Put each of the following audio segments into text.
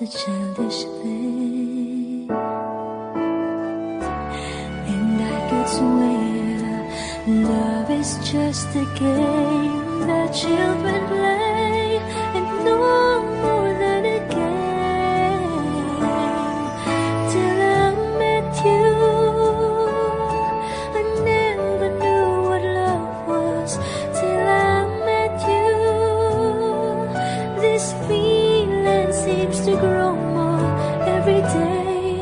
a childish thing, and I could swear love is just a game that children play, and no more than a game. Till I met you, I never knew what love was. Till I met you, this feeling seems to grow more every day.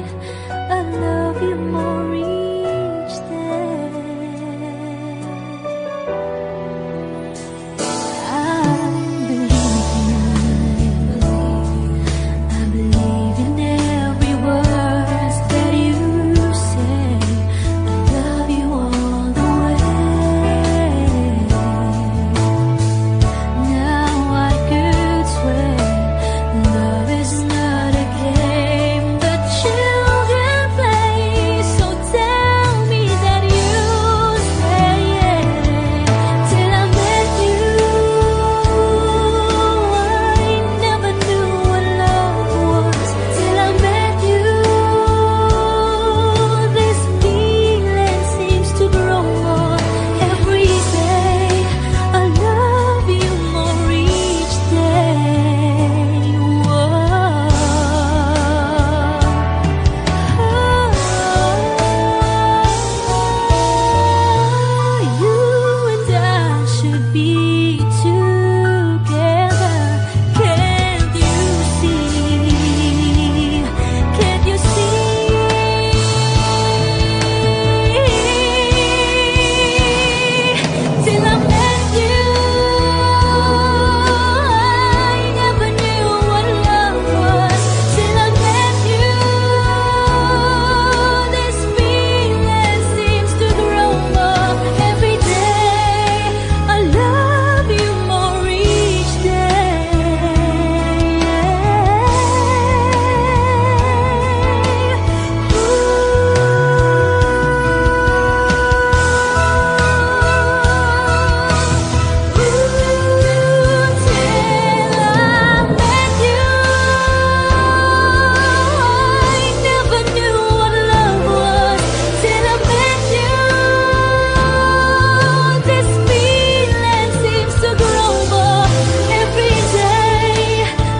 I love you more each day. I believe in every word that you say. I love you all the way. Now I could swear love is not a game that children play. So tell me that you say yeah. Till I met you, I never knew what love was. Till I met you, this feeling seems to grow more every day. I love you more each day. Whoa. You and I should be together. Can't you see? Can't you see? Till I met you, I never knew what love was. Till I met you, this feeling seems to grow more every day.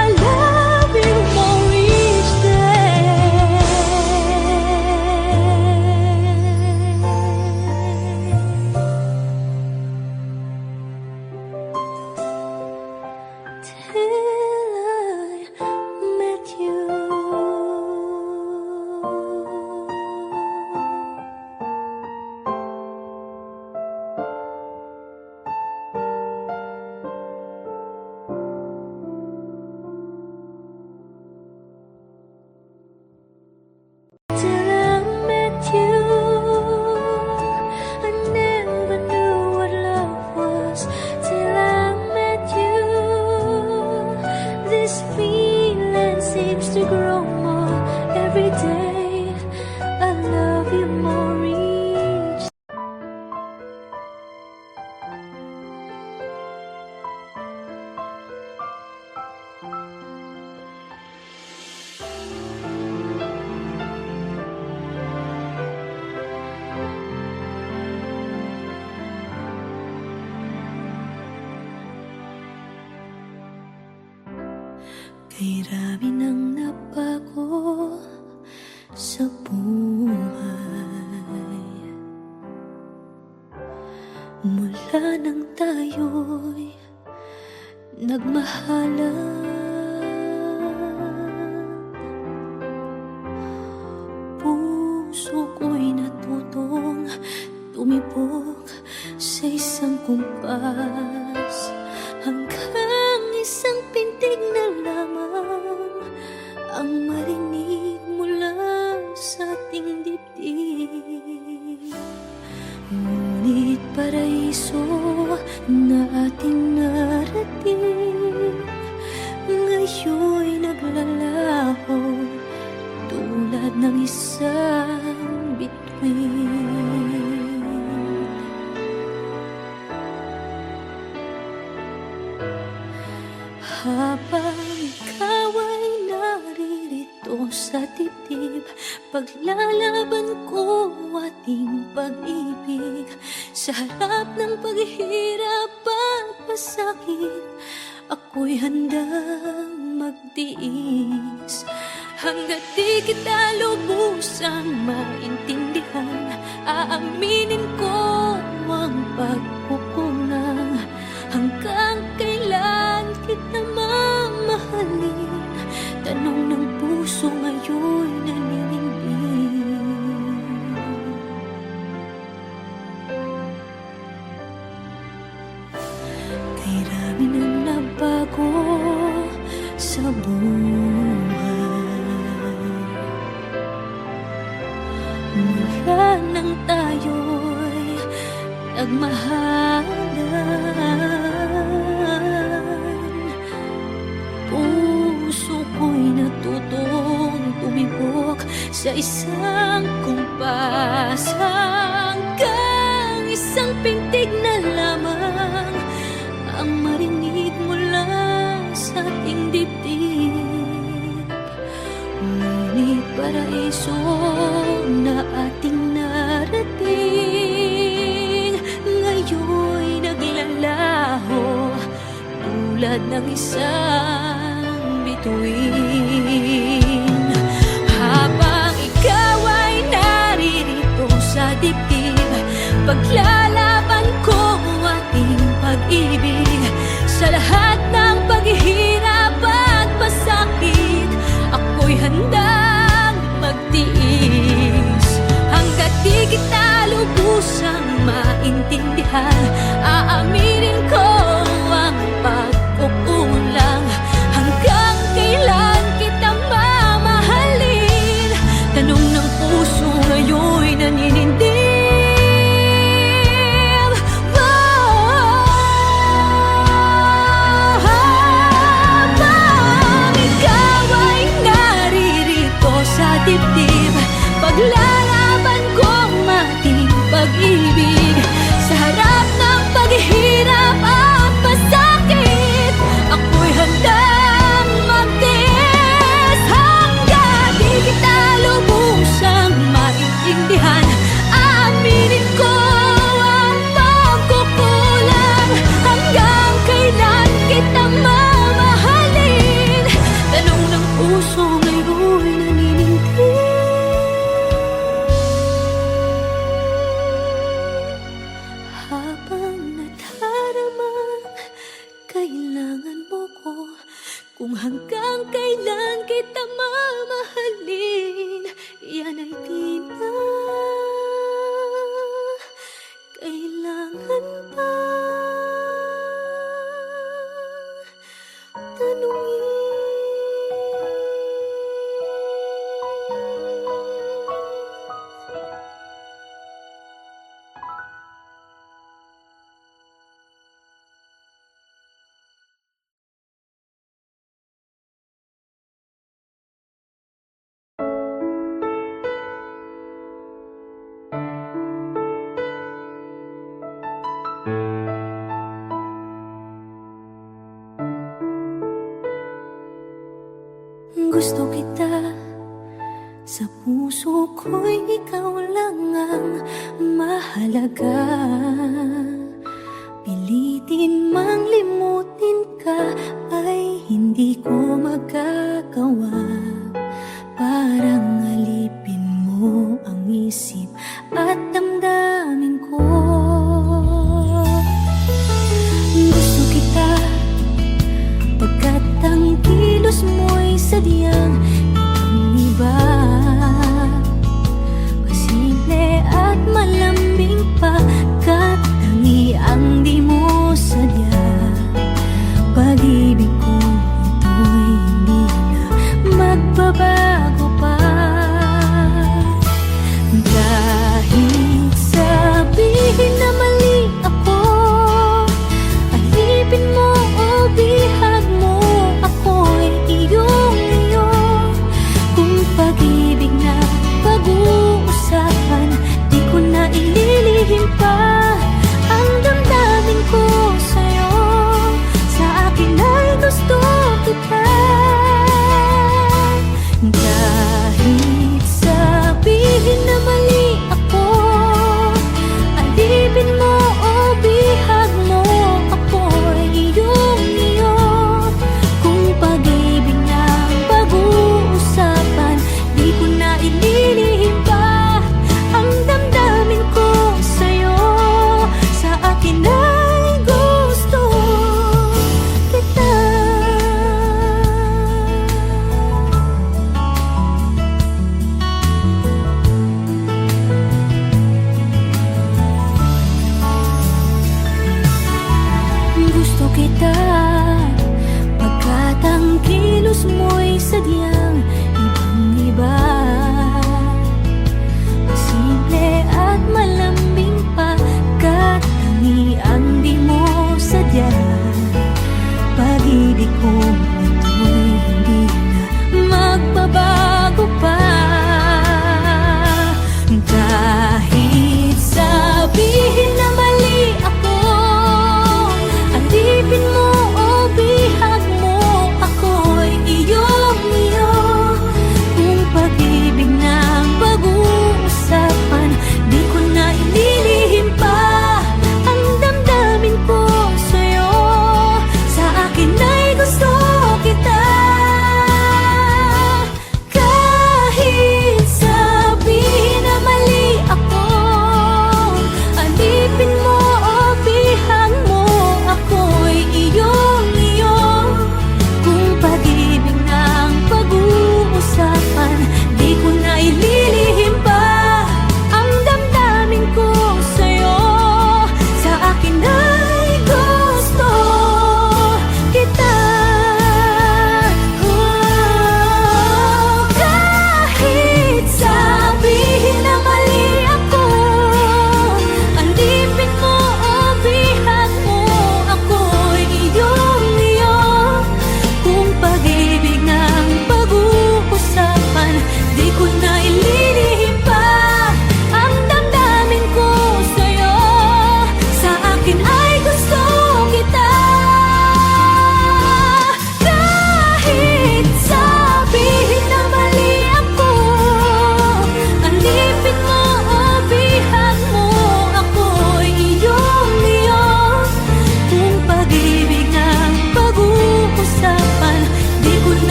I love you more each Till I met you, I never knew what love was. Till I met you, this feeling seems to grow more every day. I love you more each. Kay rami nang nabago sa buhay, mula nang tayo'y nagmahalan. Puso ko'y natutong tumibok sa isang kumpas, hanggang isang pintig na lamang ang marinig mula sa ating dibdib. Ngunit paraiso na ating narating, ngayon'y naglalaho tulad ng isang bituin. Habang ikaw ay narito, sa dibdib. Paglalaban ko ating pag-ibig sa harap ng paghihirap at pasakit. Ako'y handang magtiis hanggat di kita lubusang maintindihan. Aaminin ko ang pagkukulang. Hanggang kailan kita mamahalin? Tanong ng puso ngayon naniningning. Kay rami nang nabago sa buhay mula nang tayo'y nagmahalan. Puso ko'y natutong tumibok sa isang kumpas hanggang isang pintig na lamang ang marinig mula sa ating dibdib. Ngunit paraiso na ating narating ngayon'y naglalaho tulad ng isang bituin. Habang ikaw ay naririto sa dibdib, paglalaban ko ating pag-ibig sa lahat ng paghihirap at pasakit. Ako'y handang magtiis hanggat di kita lubusang maintindihan. Aaminin ko ang pagkukulang. Hanggang kailan kita mamahalin? Tanong ng puso ngayon'y naninindig. Dibdib, paglalaban ko ating pag-ibig sa harap ng paghihirap at pasakit. Ako'y handang magtiis hanggang di kita lubusang maintindihan. Aaminin ko ang pagkukulang. Hanggang kailan kita mamahalin? Tanong ng puso ngayon'y kung hanggang kailan kita mamahalin. Yan ay di na kailangan pa tanungin. Gusto kita, sa puso ko'y ikaw lang ang mahalaga. Pilitin mang limutin ka ay hindi ko magagawa. Parang alipin mo ang isip at damdamin ko. Gusto kita pagkat ang kilos mo'y sadyang ibang-iba. Pasimple at malambing pagkat tangi ang di mo sadya. Pag-ibig ko ito'y hindi na magbabago pa. Kahit sabihin na mali ako, alipin mo o bihag mo, ako'y iyong-iyo. Kung pag-ibig na pag-uusapan, di ko na ililihim pa ang damdamin ko.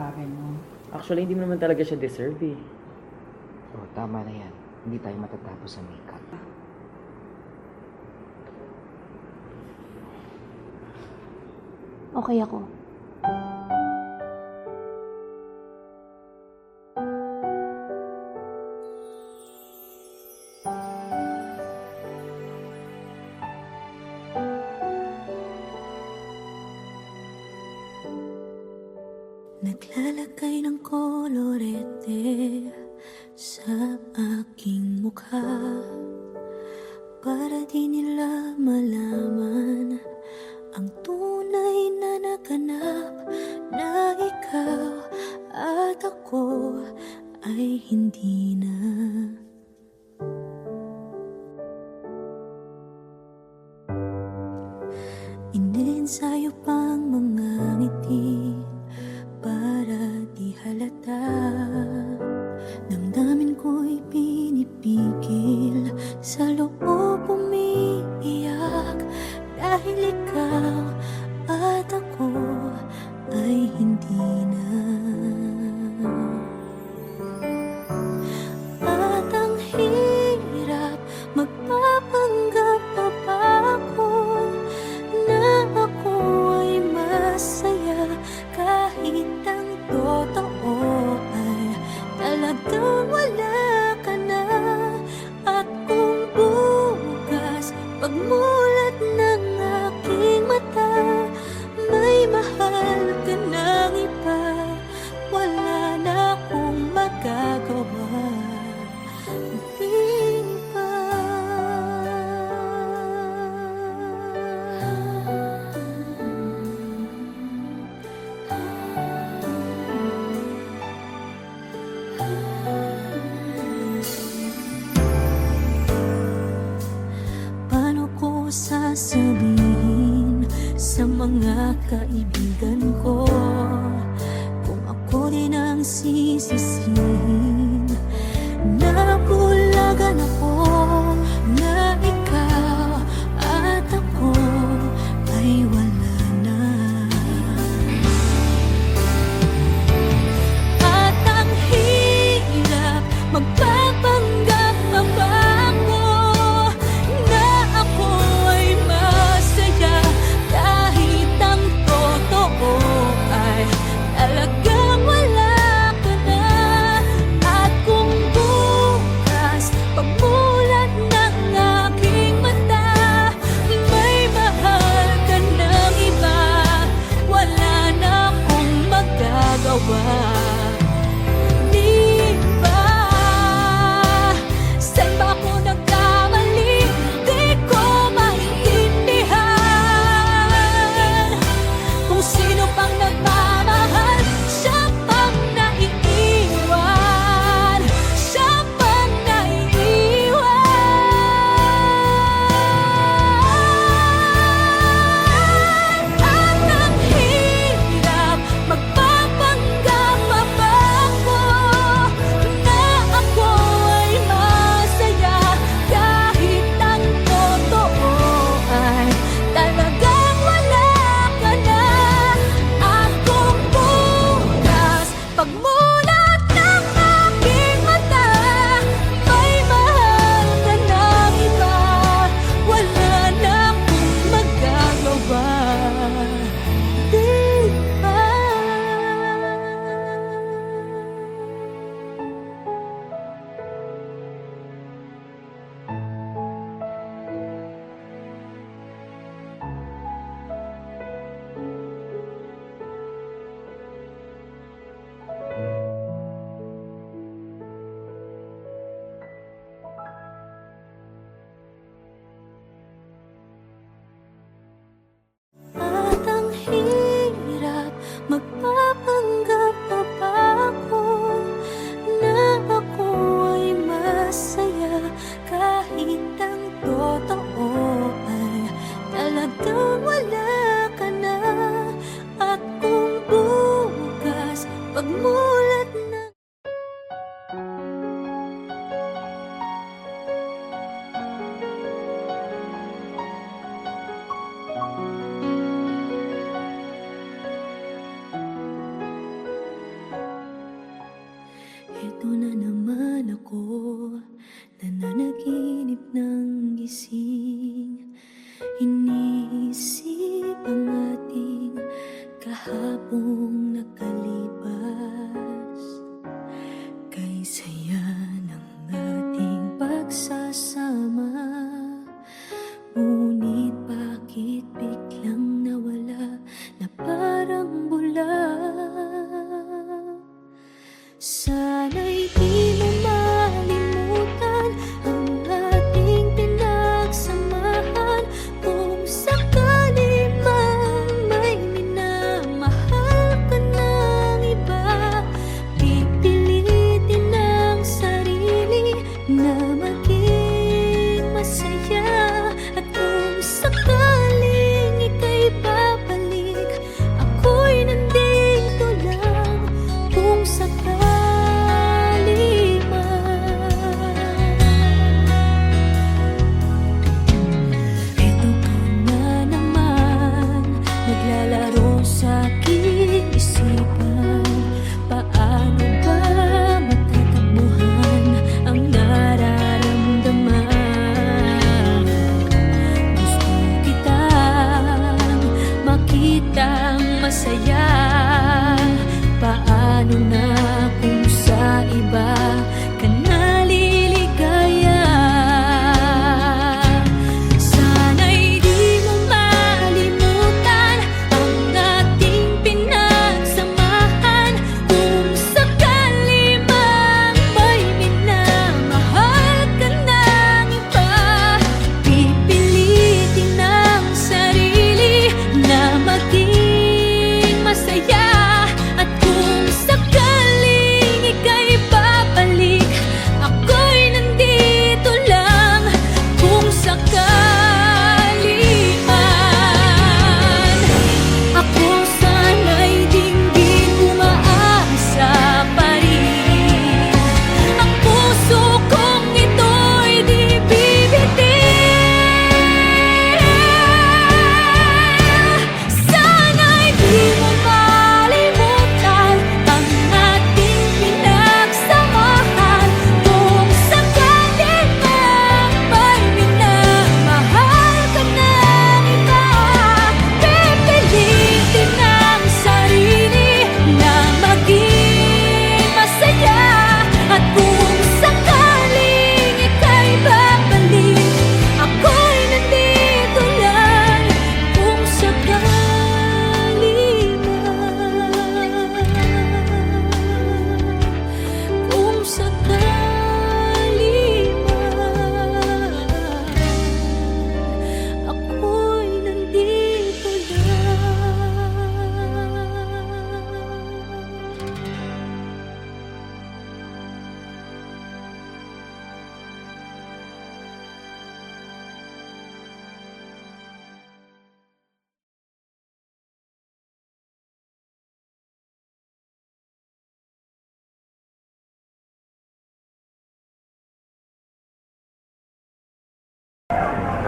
lalaki mo. Actually, hindi mo naman talaga siya deserve eh. Oh, tama na yan. Hindi tayo matatapos sa makeup. Okay ako. Naglalagay ng kolorete sa aking mukha para di nila malaman ang tunay na naganap na ikaw at ako ay hindi na. Inensayo pang mga ngiti para di halata. Damdamin ko'y pinipigil, sa loob umiiyak dahil ikaw at ako ay hindi na. At ang hirap, magpapanggap pa ba ako na ako ay masaya kahit ang totoo ay talagang wala ka na. At kung bukas pagmulat ng aking mata may mahal ka ng iba, wala na akong magagawa. Di ba? Paano ko sasabihin sa mga kaibigan ko kung ako din ang sisisihin? Nabulagan ako na ikaw at ako ay wala na. At ang hirap, magpapanggap pa ba ako na ako ay masaya kahit ang totoo ay talagang wala ka na.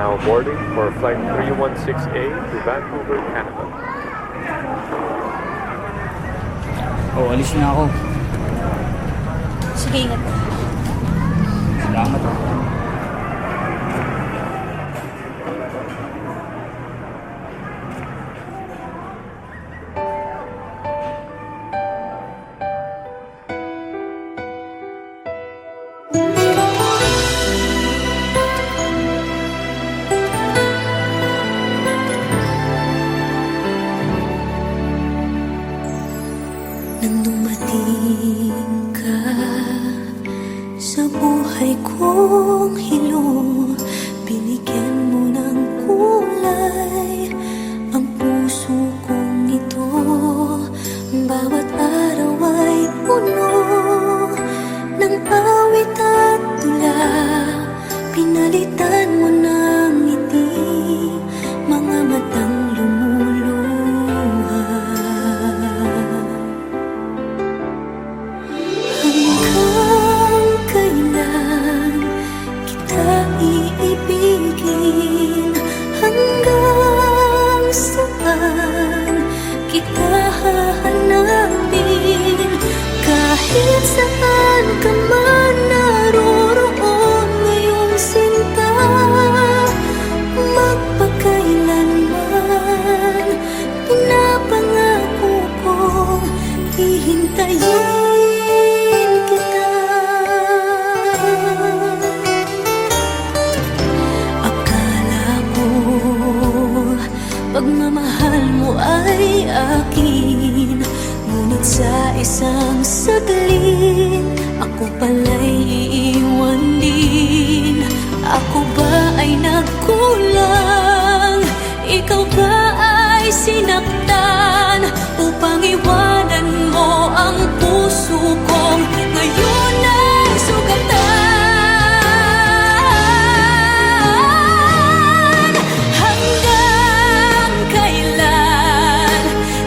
now boarding for flight 316A to Vancouver, Canada. Oh, alis na ako. Sige, ingat ka. Salamat. Nang dumating ka sa buhay kong hilong, binigyan mo ng kulay ang puso kong ito. Bawat araw ay puno ng awit at tula. Pinalitan mo ng ngiti mga matang lumuluha. Hanggang kailan kita iibigin? Hanggang saan kita hahanapin? Kahit saan ka man naroroon ngayong sinta, magpakailanman pinapangako kong hihintayin kita. Akala ko pagmamahal mo ay akin, ngunit sa isang saglit ako pala'y iiwan din. Ako ba ay nagkulang? Ikaw ba ay sinaktan upang iwanan mo ang puso kong ngayon ay sugatan? Hanggang kailan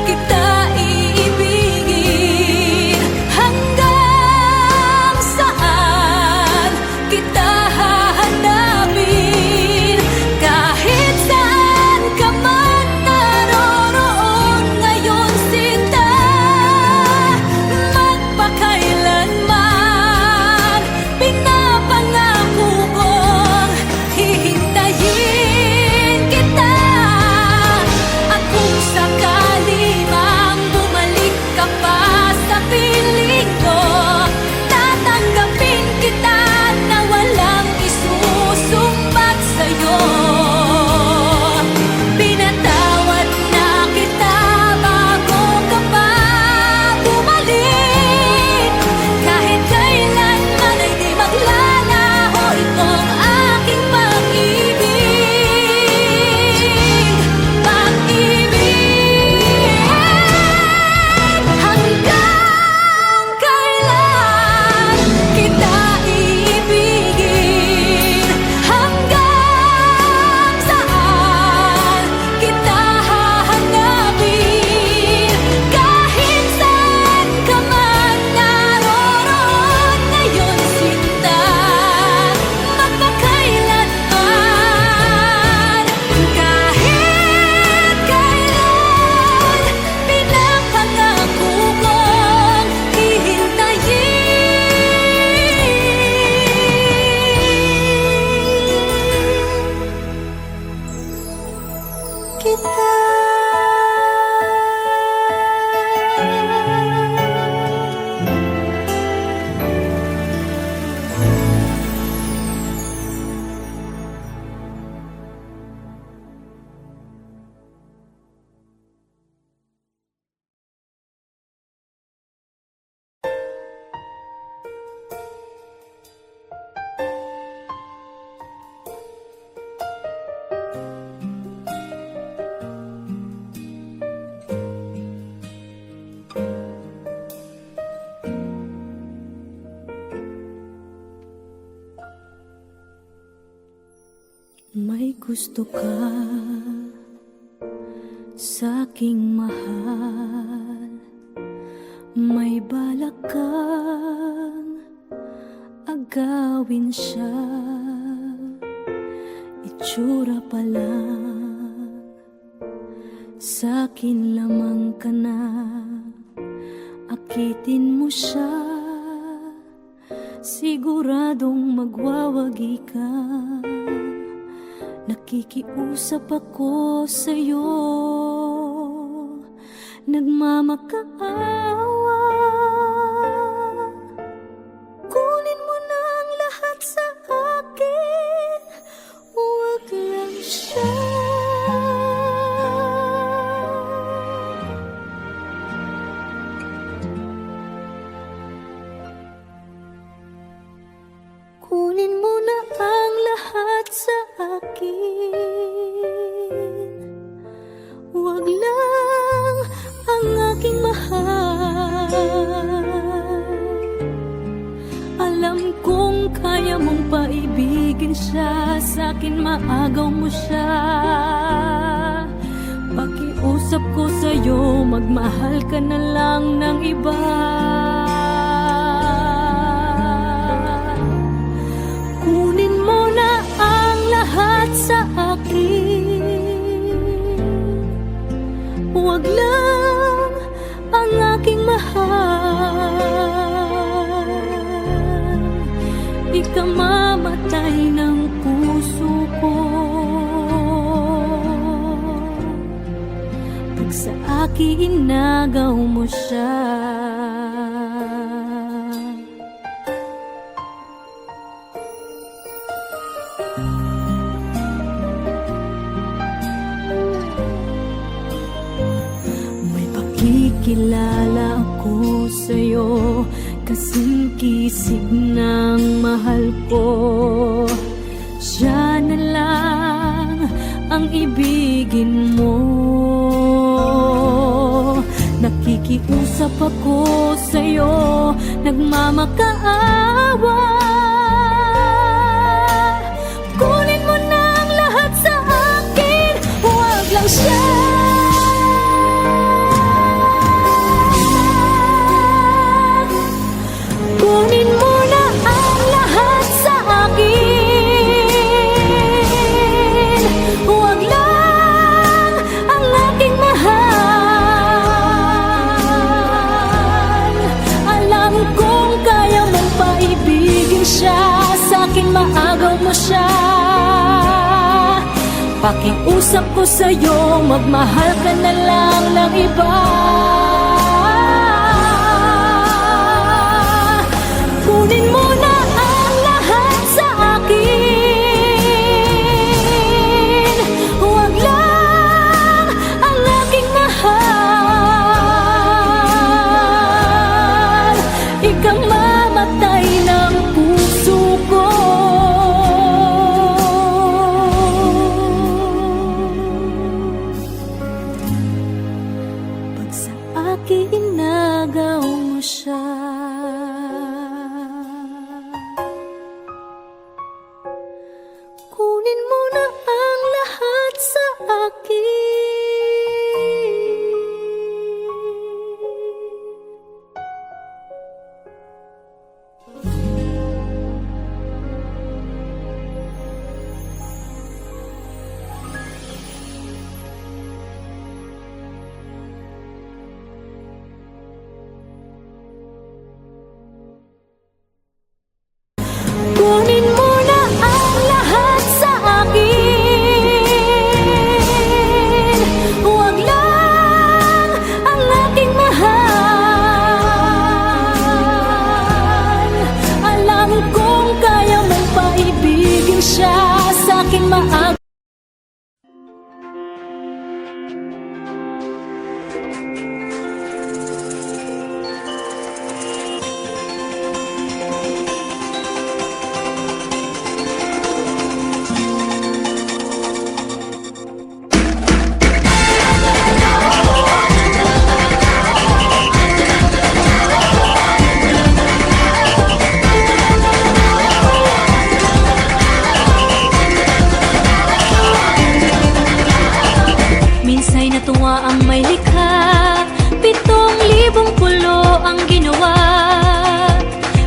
kita iibigin? Hanggang saan kita hahanapin? Kahit saan ka man naroroon ngayon sinta, magpakailanman pinapangako kong hihintayin kita. At kung sakali mang bumalik ka pa sa piling ko, tatanggapin kita na walang isusumbat sa'yo. Pinatawad na kita bago ka pa bumalik. Kahit kailanman ay di maglalaho itong aking pag-ibig. Pag-ibig. Hanggang kailan kita iibigin? Hanggang saan kita hahanapin? Kahit saan ka man naroroon ngayon sinta, magpakailanman. Kahit kailan pinapangako kong hihintayin kita. May gusto ka sa'king mahal, may balak kang agawin siya. itsura pa lang, sa'kin lamang ka na. Akitin mo siya, siguradong magwawagi ka. Nakikiusap ako sa'yo, nagmamakaawa. Kunin mo na ang lahat sa akin, huwag lang siya. Kunin mo na ang lahat sa akin, huwag lang ang aking mahal. Alam kong kaya mong paibigin siya, sa'kin maagaw mo siya. Pakiusap ko sa'yo, magmahal ka na lang ng iba. Kunin mo na ang lahat sa akin, huwag lang ang aking mahal. Ikamamatay ng puso ko pag sa akin inagaw mo siya. May pakikilala ako sa'yo, kasing kisig ng mahal ko. Siya na lang ang ibigin mo. Nakikiusap ako sa'yo, nagmamakaawa. Kunin mo na ang lahat sa akin, huwag lang siya. Kunin mo na ang lahat sa akin, huwag lang ang aking mahal. Alam kong kaya mong paibigin siya, sa'kin maagaw mo siya. Pakiusap ko sa'yo, magmahal ka na lang ng iba. Kunin mo na ang lahat sa akin, huwag lang ang aking mahal. Ikamamatay ng puso ko pag sa akin inagaw mo siya. Kunin mo na ang lahat sa akin. Kunin mo na ang lahat sa akin, huwag lang ang aking mahal. Alam kong kaya mong paibigin siya, sa'kin maagaw. Minsa'y natuwa ang may likha, 7,000 pulo ang ginawa.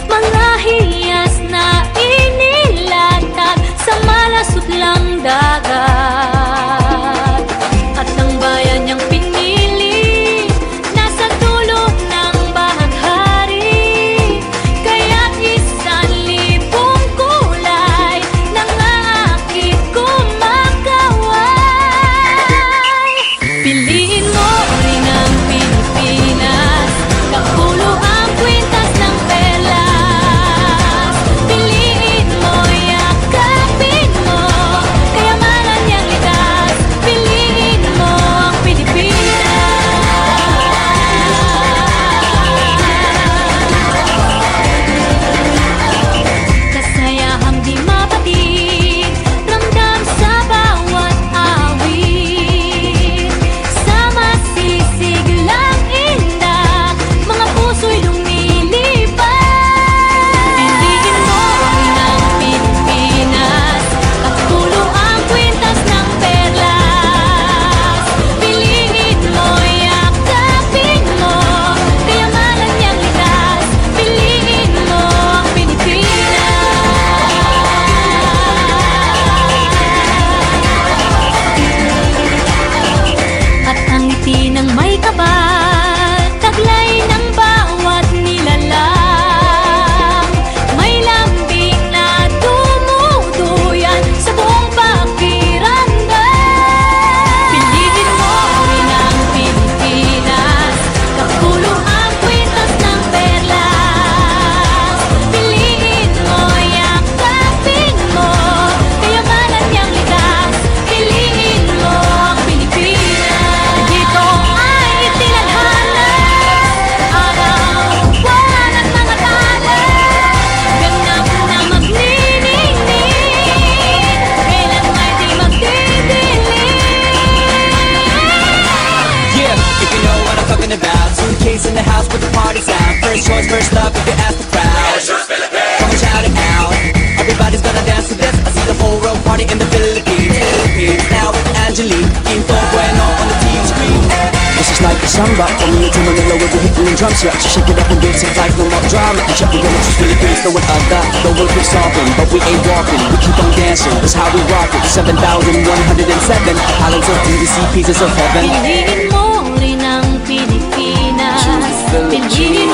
Mga hiyas na inilatag sa malasot lang dagat. samba for me to Manila with the hitting and drums, yeah. She shake it up and dance it like no more drama. Check the gonna just really feel what I got. The world keeps talking, but we ain't walking. We keep on dancing, that's how we rock it. 7,107 islands of beauty, pieces of heaven. Piliin mo rin ang Pilipinas. Piliin